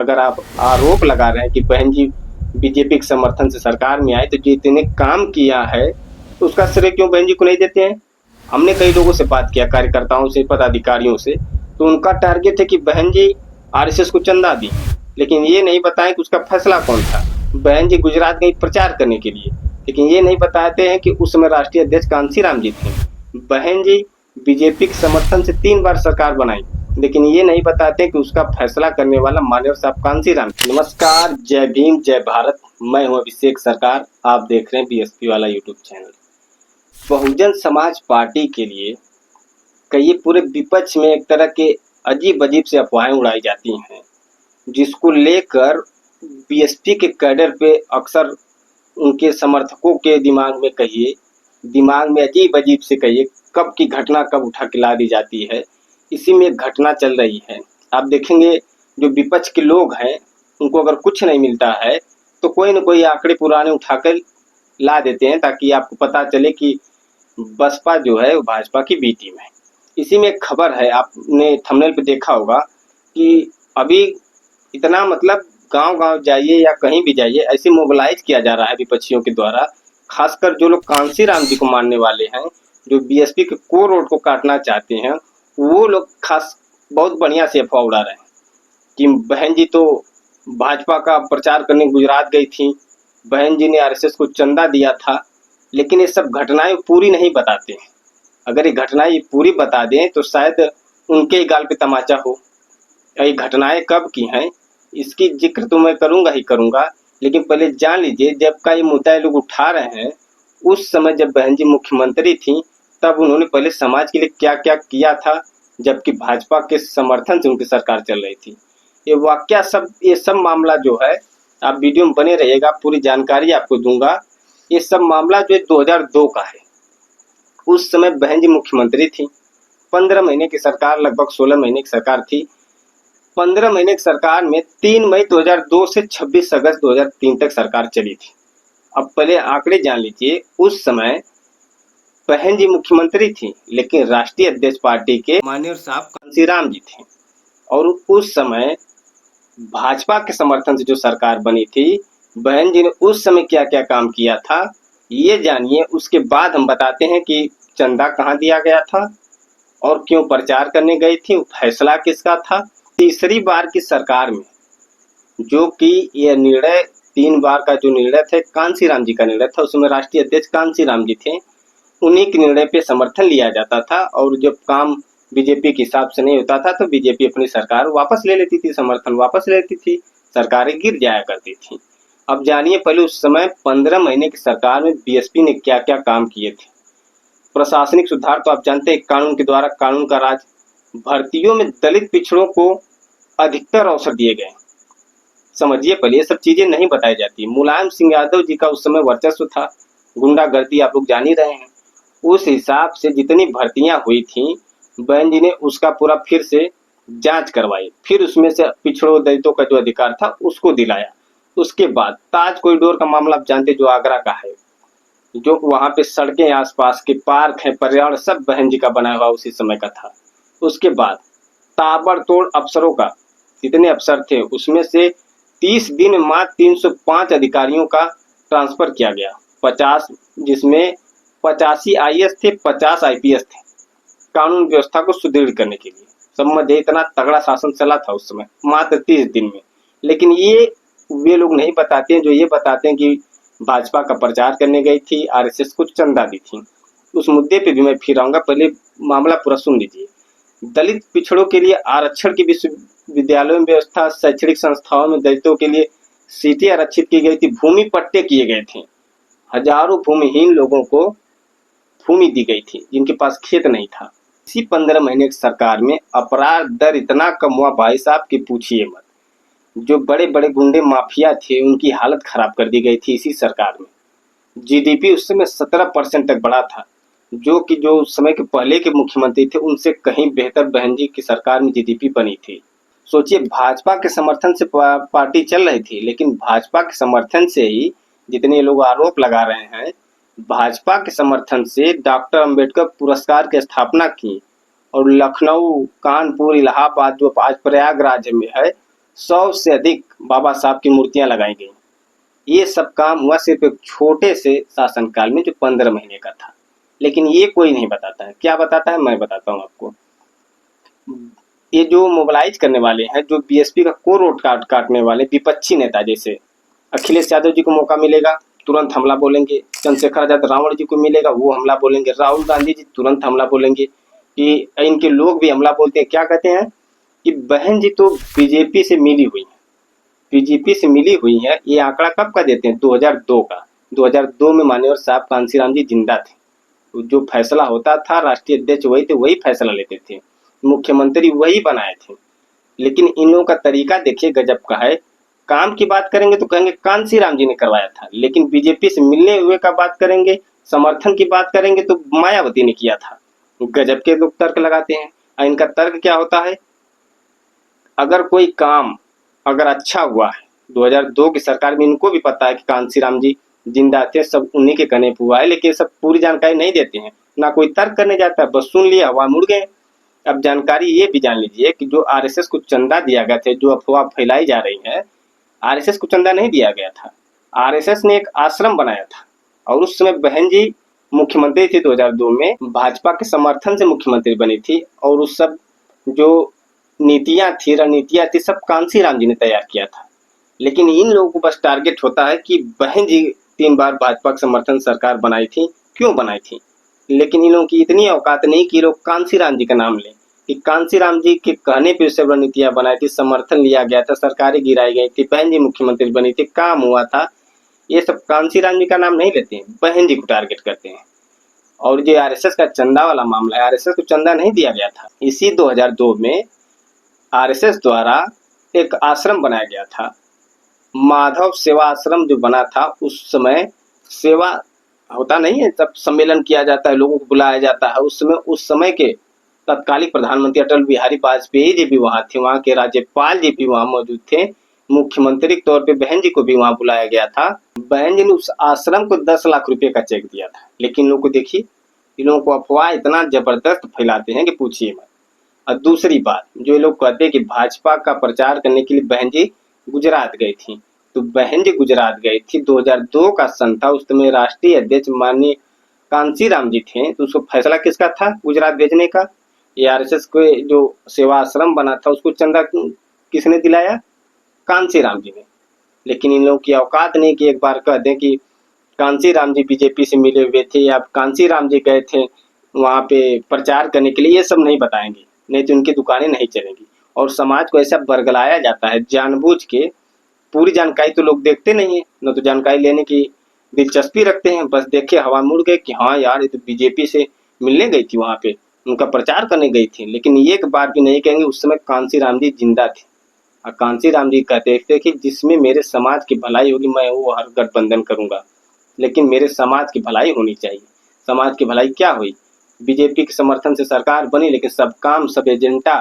अगर आप आरोप लगा रहे हैं कि बहन जी बीजेपी के समर्थन से सरकार में आए तो जितने काम किया है तो उसका श्रेय क्यों बहन जी को नहीं देते हैं। हमने कई लोगों से बात किया, कार्यकर्ताओं से, पदाधिकारियों से, तो उनका टारगेट है कि बहन जी आरएसएस को चंदा दी, लेकिन ये नहीं बताएं कि उसका फैसला कौन था। बहन जी गुजरात गई प्रचार करने के लिए, लेकिन ये नहीं बताते हैं कि उस समय राष्ट्रीय अध्यक्ष कांशीराम जी थे। बहन जी बीजेपी के समर्थन से 3 बार सरकार बनाई, लेकिन ये नहीं बताते कि उसका फैसला करने वाला माननीय साहब कांशीराम। नमस्कार, जय भीम, जय भारत। मैं हूं अभिषेक सरकार, आप देख रहे हैं बीएसपी वाला YouTube channel. Bahujan Samaj party के लिए कई पूरे विपक्ष में एक तरह के अजीब अजीब से अफवाहें उड़ाई जाती हैं, जिसको लेकर बीएसपी के कैडर पे अक्सर उनके समर्थकों के दिमाग में अजीब अजीब से कहिए कब की घटना कब उठा के ला दी जाती है। इसी में एक घटना चल रही है। आप देखेंगे जो विपक्ष के लोग हैं उनको अगर कुछ नहीं मिलता है तो कोई न कोई आंकड़े पुराने उठाकर ला देते हैं, ताकि आपको पता चले कि बसपा जो है वो भाजपा की बी टीम है। इसी में एक खबर है, आपने थंबनेल पे देखा होगा कि अभी इतना मतलब गांव-गांव जाइए या कहीं भी जाइए ऐसे मोबिलाइज किया जा रहा है विपक्षियों के द्वारा। खासकर जो लोग कांशीराम जी को मानने वाले हैं, जो बीएसपी के कोर रोड को काटना चाहते हैं, वो लोग खास बहुत बढ़िया से अफवाह उड़ा रहे हैं कि बहन जी तो भाजपा का प्रचार करने गुजरात गई थी, बहन जी ने आरएसएस को चंदा दिया था। लेकिन ये सब घटनाएं पूरी नहीं बताते हैं। अगर ये घटनाएं पूरी बता दें तो शायद उनके ही गाल पे तमाचा हो। ये घटनाएं कब की हैं इसकी जिक्र तो मैं करूंगा ही करूंगा, लेकिन पहले जान लीजिए जब का ये मुद्दा ये लोग उठा रहे हैं, उस समय जब बहन जी मुख्यमंत्री थी तब उन्होंने पहले समाज के लिए क्या क्या किया था, जबकि भाजपा के समर्थन से उनकी सरकार चल रही थी। ये सब मामला जो है, आप वीडियो में बने रहिएगा, पूरी जानकारी आपको दूंगा। ये सब मामला जो है 2002 का है। उस समय बहन जी मुख्यमंत्री थी, 15 महीने की सरकार, लगभग 16 महीने की सरकार थी। 15 महीने की सरकार में 3 मई 2002 से 26 अगस्त 2003 तक सरकार चली थी। अब पहले आंकड़े जान लीजिए, उस समय बहन जी मुख्यमंत्री थी, लेकिन राष्ट्रीय अध्यक्ष पार्टी के माननीय साहब कांशीराम जी थे। और उस समय भाजपा के समर्थन से जो सरकार बनी थी, बहन जी ने उस समय क्या क्या काम किया था ये जानिए। उसके बाद हम बताते हैं कि चंदा कहाँ दिया गया था और क्यों प्रचार करने गई थी, फैसला किसका था। तीसरी बार की सरकार में जो कि यह निर्णय 3 बार का जो निर्णय था कांशीराम जी का निर्णय था, उसमें राष्ट्रीय अध्यक्ष कांशीराम जी थे। उन्हीं के निर्णय पे समर्थन लिया जाता था, और जब काम बीजेपी के हिसाब से नहीं होता था तो बीजेपी अपनी सरकार वापस ले लेती थी, समर्थन वापस ले लेती थी, सरकारें गिर जाया करती थी। अब जानिए पहले उस समय 15 महीने की सरकार में बीएसपी ने क्या क्या काम किए थे। प्रशासनिक सुधार तो आप जानते हैं, कानून के द्वारा कानून का राज। भर्तियों में दलित पिछड़ों को अधिकतर अवसर दिए गए। समझिए पहले ये सब चीजें नहीं बताई जाती। मुलायम सिंह यादव जी का उस समय वर्चस्व था, गुंडागर्दी आप लोग जान ही रहे हैं। उस हिसाब से जितनी भर्तियां हुई थी, बहन जी ने उसका पूरा फिर से जांच करवाई, फिर उसमें से पिछड़ों दलितों का जो अधिकार था उसको दिलाया। उसके बाद ताज कॉरिडोर का मामला आप जानते, जो आगरा का है, जो वहां पे सड़कें, आसपास के पार्क है, पर्यावरण सब बहन जी का बनाया हुआ उसी समय का था। उसके बाद ताबड़तोड़ अफसरों का, जितने अफसर थे उसमें से 30 दिन में मात्र 305 अधिकारियों का ट्रांसफर किया गया। 50 जिसमें 85 आईएएस थे, 50 आईपीएस थे, कानून व्यवस्था को सुदृढ़ करने के लिए। समझे इतना तगड़ा शासन चला था उस समय मात्र 30 दिन में। लेकिन ये वे लोग नहीं बताते हैं जो ये बताते हैं कि भाजपा का प्रचार करने गई थी, आरएसएस को चंदा दी थी। उस मुद्दे पे भी मैं फिर आऊंगा, पहले मामला पूरा सुन लीजिए। दलित पिछड़ों के लिए आरक्षण की विश्वविद्यालयों में व्यवस्था, शैक्षणिक संस्थाओं में दलितों के लिए सीटें आरक्षित की गई थी, भूमि पट्टे किए गए थे, हजारों भूमिहीन लोगों को भूमि दी गई थी जिनके पास खेत नहीं था। इसी 15 महीने की सरकार में अपराध दर इतना कम हुआ भाई साहब कि पूछिए मत। जो बड़े बड़े गुंडे माफिया थे उनकी हालत खराब कर दी गई थी इसी सरकार में। जीडीपी उस समय 17% तक बढ़ा था, जो उस समय के पहले के मुख्यमंत्री थे उनसे कहीं बेहतर बहन जी की सरकार में जीडीपी बनी थी। सोचिए भाजपा के समर्थन से पार्टी चल रही थी, लेकिन भाजपा के समर्थन से ही जितने लोग आरोप लगा रहे हैं, भाजपा के समर्थन से डॉक्टर अंबेडकर पुरस्कार की स्थापना की, और लखनऊ, कानपुर, इलाहाबाद जो आज प्रयागराज में है, 100 से अधिक बाबा साहब की मूर्तियां लगाई गई। ये सब काम हुआ सिर्फ एक छोटे से शासनकाल में जो 15 महीने का था। लेकिन ये कोई नहीं बताता है। क्या बताता है, मैं बताता हूँ आपको। ये जो मोबिलाइज करने वाले हैं, जो बीएसपी का कोर वोट काटने वाले विपक्षी नेता, जैसे अखिलेश यादव जी को मौका मिलेगा तुरंत हमला बोलेंगे, चंद्रशेखर आजाद रावण जी को मिलेगा वो हमला बोलेंगे, राहुल गांधी जी तुरंत हमला बोलेंगे, कि इनके लोग भी हमला बोलते हैं। क्या कहते हैं कि बहन जी तो बीजेपी से मिली हुई है, बीजेपी से मिली हुई है। ये आंकड़ा कब का देते हैं, 2002 का। 2002 में मान्यवर साहब कांशीराम जी जिंदा थे। तो जो फैसला होता था राष्ट्रीय अध्यक्ष वही थे, वही फैसला लेते थे, मुख्यमंत्री वही बनाए थे। लेकिन इन लोगों का तरीका देखिए गजब का है। काम की बात करेंगे तो कहेंगे कांशीराम जी ने करवाया था, लेकिन बीजेपी से मिलने हुए का बात करेंगे, समर्थन की बात करेंगे तो मायावती ने किया था। गजब के लोग तर्क लगाते हैं। और इनका तर्क क्या होता है, अगर कोई काम अगर अच्छा हुआ है 2002 की सरकार में, इनको भी पता है कि कांशीराम जी जिंदा थे, सब उन्हीं के कहने पर हुआ है, लेकिन सब पूरी जानकारी नहीं देते हैं, ना कोई तर्क करने जाता है, बस सुन लिया हवा मुड़ गए। अब जानकारी ये भी जान लीजिए कि जो आरएसएस को चंदा दिया गया था, जो अफवाह फैलाई जा रही है, आरएसएस को चंदा नहीं दिया गया था। आरएसएस ने एक आश्रम बनाया था और उस समय बहन जी मुख्यमंत्री थी 2002 में, भाजपा के समर्थन से मुख्यमंत्री बनी थी। और उस सब जो नीतियां थी, रणनीतियां थी, सब कांशीराम जी ने तैयार किया था। लेकिन इन लोगों को बस टारगेट होता है कि बहन जी 3 बार भाजपा के समर्थन सरकार बनाई थी, क्यों बनाई थी। लेकिन इन लोगों की इतनी औकात नहीं कि लोग कांशीराम जी का नाम लें, कि कांशीराम जी के कहने पे सब रणनीतियां बनाई थी, समर्थन लिया गया था, सरकारें गिराई गई थी, बहन जी मुख्यमंत्री बनी थी, काम हुआ था। ये सब कांशीराम जी का नाम नहीं लेते हैं, बहन जी को टारगेट करते हैं। और जो आरएसएस का चंदा वाला मामला है, आरएसएस को चंदा नहीं दिया गया था। इसी 2002 में आरएसएस द्वारा एक आश्रम बनाया गया था, माधव सेवा आश्रम जो बना था। उस समय सेवा होता नहीं है, तब सम्मेलन किया जाता है, लोगों को बुलाया जाता है। उस समय के तत्कालीन प्रधानमंत्री अटल बिहारी वाजपेयी जी भी वहाँ थे, वहाँ के राज्यपाल जी भी वहाँ मौजूद थे, मुख्यमंत्री के तौर पे बहन जी को भी वहाँ बुलाया गया था। बहन जी ने उस आश्रम को 10 लाख रुपए का चेक दिया था। लेकिन लोगों को देखिए, इन लोगों को अफवाह इतना जबरदस्त फैलाते हैं कि पूछिए मत। और दूसरी बात, जो ये लोग कहते हैं कि भाजपा का प्रचार करने के लिए बहन जी गुजरात गई थी, तो बहन जी गुजरात गई थी, 2002 का सन था, उस समय राष्ट्रीय अध्यक्ष माननीय कांशीराम जी थे। तो उसको फैसला किसका था गुजरात भेजने का। ये आरएसएस को जो सेवा आश्रम बना था उसको चंदा किसने दिलाया, कांशीराम जी ने। लेकिन इन लोगों की औकात नहीं कि एक बार कह दें कि कांशीराम जी बीजेपी से मिले हुए थे या कांशीराम जी गए थे वहाँ पे प्रचार करने के लिए, ये सब नहीं बताएंगे, नहीं तो उनकी दुकानें नहीं चलेंगी। और समाज को ऐसा बरगलाया जाता है जानबूझ के। पूरी जानकारी तो लोग देखते नहीं है, न तो जानकारी लेने की दिलचस्पी रखते हैं, बस देखे हवा मुड़ गए कि हाँ यार ये तो बीजेपी से मिलने गई थी, वहाँ पे उनका प्रचार करने गई थी। लेकिन एक बार भी नहीं कहेंगे उस समय कांशीराम जी जिंदा थे। और कांशीराम जी कहते थे कि जिसमें मेरे समाज की भलाई होगी मैं वो हर गठबंधन करूंगा, लेकिन मेरे समाज की भलाई होनी चाहिए। समाज की भलाई क्या हुई, बीजेपी के समर्थन से सरकार बनी, लेकिन सब काम सब एजेंडा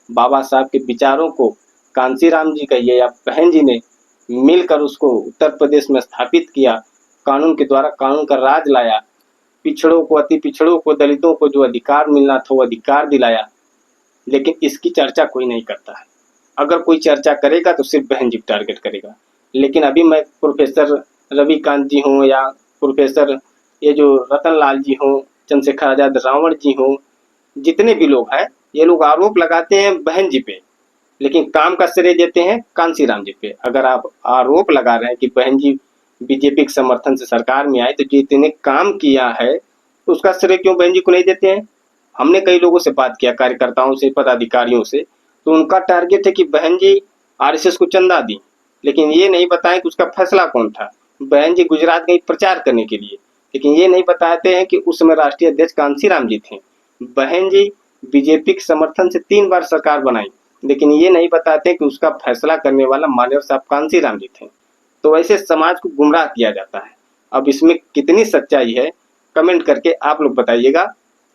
बाबा साहब के विचारों को कांशीराम जी कहिए या बहन जी ने मिलकर उसको उत्तर प्रदेश में स्थापित किया, कानून के द्वारा कानून का राज लाया, पिछड़ों को, अति पिछड़ों को, दलितों को जो अधिकार मिलना था वो अधिकार दिलाया। लेकिन इसकी चर्चा कोई नहीं करता है। अगर कोई चर्चा करेगा तो सिर्फ बहन जी टारगेट करेगा। लेकिन अभी मैं प्रोफेसर रविकांत जी हूँ या प्रोफेसर ये जो रतन लाल जी हों, चंद्रशेखर आजाद रावण जी हों, जितने भी लोग हैं, ये लोग आरोप लगाते हैं बहन जी पे, लेकिन काम का श्रेय देते हैं कांशीराम जी पे। अगर आप आरोप लगा रहे हैं कि बहन जी बीजेपी के समर्थन से सरकार में आए, तो जितने काम किया है तो उसका श्रेय क्यों बहन जी को नहीं देते हैं। हमने कई लोगों से बात किया, कार्यकर्ताओं से, पदाधिकारियों से, तो उनका टारगेट है कि बहन जी आरएसएस को चंदा दी, लेकिन ये नहीं बताएं कि उसका फैसला कौन था। बहन जी गुजरात गई प्रचार करने के लिए, लेकिन ये नहीं बताते हैं कि उस समय राष्ट्रीय अध्यक्ष कांशीराम जी थे। बहन जी बीजेपी के समर्थन से 3 बार सरकार बनाई, लेकिन ये नहीं बताते कि उसका फैसला करने वाला मान्यवर साहब कांशीराम जी थे। तो ऐसे समाज को गुमराह किया जाता है। अब इसमें कितनी सच्चाई है कमेंट करके आप लोग बताइएगा।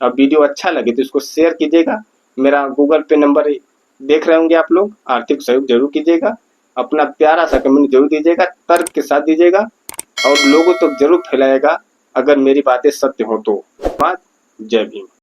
अब वीडियो अच्छा लगे तो इसको शेयर कीजिएगा। मेरा गूगल पे नंबर देख रहे होंगे आप लोग, आर्थिक सहयोग जरूर कीजिएगा। अपना प्यारा सा कमेंट जरूर दीजिएगा, तर्क के साथ दीजिएगा और लोगों तक जरूर फैलाएगा अगर मेरी बातें सत्य हो तो। जय भीम।